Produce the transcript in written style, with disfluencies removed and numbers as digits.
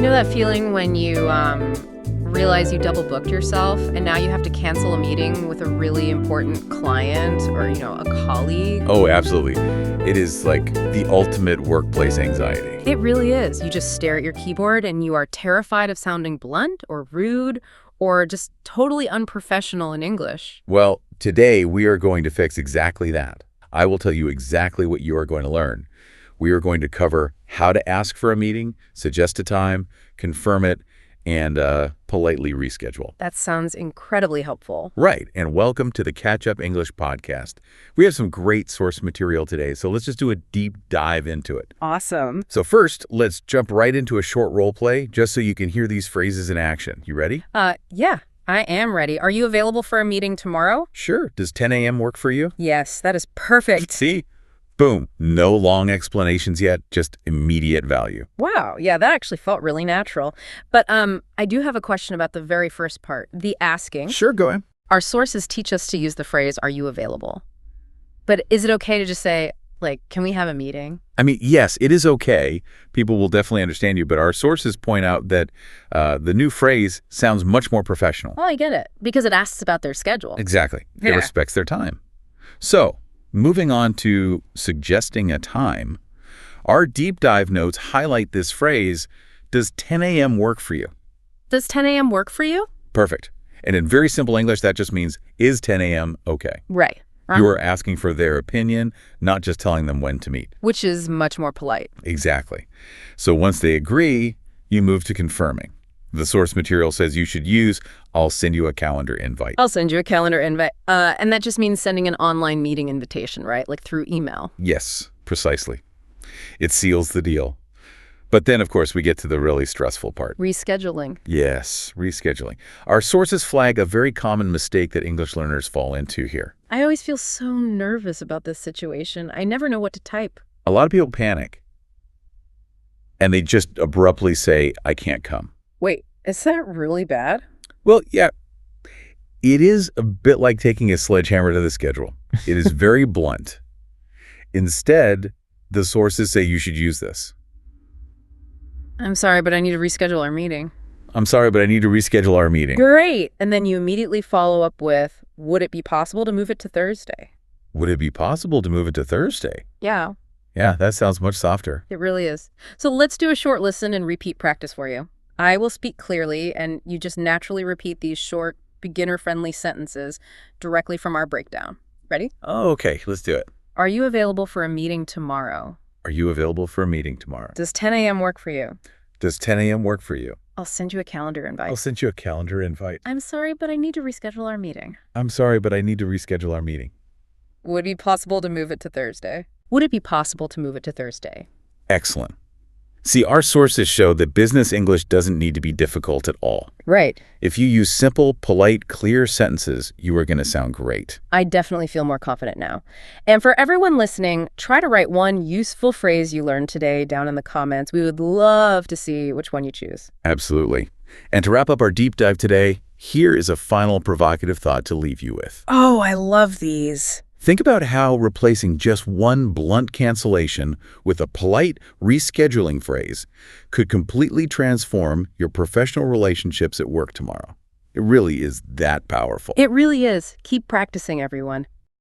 know that feeling when you realize you double booked yourself and now you have to cancel a meeting with a really important client or, a colleague? Oh, absolutely. It is like the ultimate workplace anxiety. It really is. You just stare at your keyboard and you are terrified of sounding blunt or rude or just totally unprofessional in English. Well, today we are going to fix exactly that. I will tell you exactly what you are going to learn. We are going to cover how to ask for a meeting, suggest a time, confirm it, and politely reschedule. That sounds incredibly helpful. Right, and welcome to the Catch Up English podcast. We have some great source material today, so let's just do a deep dive into it. Awesome. So first, let's jump right into a short role play, just so you can hear these phrases in action. You ready? Yeah, I am ready. Are you available for a meeting tomorrow? Sure. Does 10 a.m. work for you? Yes, that is perfect. See? Boom. No long explanations yet, just immediate value. Wow, yeah, that actually felt really natural. But I do have a question about the very first part, the asking. Sure, go ahead. Our sources teach us to use the phrase, "Are you available?" But is it okay to just say, can we have a meeting? I mean, yes, it is okay. People will definitely understand you, but our sources point out that the new phrase sounds much more professional. Oh, I get it, because it asks about their schedule. Exactly. It Yeah. respects their time. So, moving on to suggesting a time, our deep dive notes highlight this phrase, does 10 a.m. work for you? Does 10 a.m. work for you? Perfect. And in very simple English, that just means, is 10 a.m. okay? Right. You are asking for their opinion, not just telling them when to meet. Which is much more polite. Exactly. So once they agree, you move to confirming. The source material says you should use, I'll send you a calendar invite. I'll send you a calendar invite. And that just means sending an online meeting invitation, right? Like through email. Yes, precisely. It seals the deal. But then, of course, we get to the really stressful part. Rescheduling. Yes, rescheduling. Our sources flag a very common mistake that English learners fall into here. I always feel so nervous about this situation. I never know what to type. A lot of people panic. And they just abruptly say, I can't come. Wait, is that really bad? Well, yeah, it is a bit like taking a sledgehammer to the schedule. It is very blunt. Instead, the sources say you should use this. I'm sorry, but I need to reschedule our meeting. I'm sorry, but I need to reschedule our meeting. Great. And then you immediately follow up with, would it be possible to move it to Thursday? Would it be possible to move it to Thursday? Yeah, Yeah, that sounds much softer. it really is. So let's do a short listen and repeat practice for you. I will speak clearly, and you just naturally repeat these short, beginner-friendly sentences directly from our breakdown. Ready? Oh, okay, let's do it. Are you available for a meeting tomorrow? Are you available for a meeting tomorrow? Does 10 a.m. work for you? Does 10 a.m. work for you? I'll send you a calendar invite. I'll send you a calendar invite. I'm sorry, but I need to reschedule our meeting. I'm sorry, but I need to reschedule our meeting. Would it be possible to move it to Thursday? Would it be possible to move it to Thursday? Excellent. See, our sources show that business English doesn't need to be difficult at all. Right. If you use simple, polite, clear sentences, you are going to sound great. I definitely feel more confident now. And for everyone listening, try to write one useful phrase you learned today down in the comments. We would love to see which one you choose. Absolutely. And to wrap up our deep dive today, here is a final provocative thought to leave you with. Oh, I love these. Think about how replacing just one blunt cancellation with a polite rescheduling phrase could completely transform your professional relationships at work tomorrow. It really is that powerful. It really is. Keep practicing, everyone.